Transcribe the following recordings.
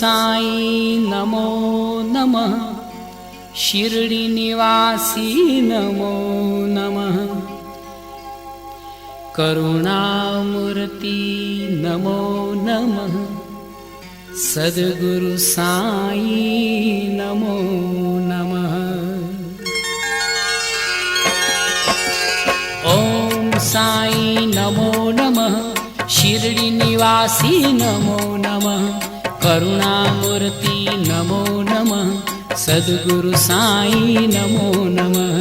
साई नमो नमः शिरडी निवासी नमो नमः करुणामूर्ति नमो नमः सद्गुरु साई नमो नमः ओम साई नमो नमः शिरडी निवासी नमो नमः करुणामूर्ति नमो नमः सद्गुरु साई नमो नमः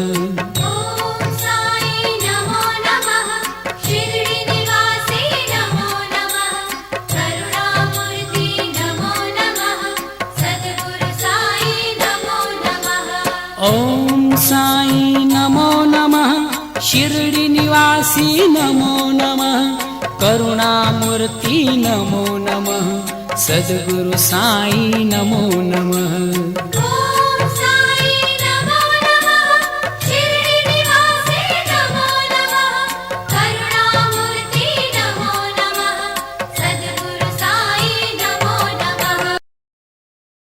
ओम साई नमो नमः शिरडी निवासी नमो नमः करुणामूर्ति नमो नमः सद्गुरु साई नमो नमः ओम साई नमो नमः शिरडी निवासी नमो नमः करुणामूर्ति नमो नमः सद्गुरु साई नमो नमः।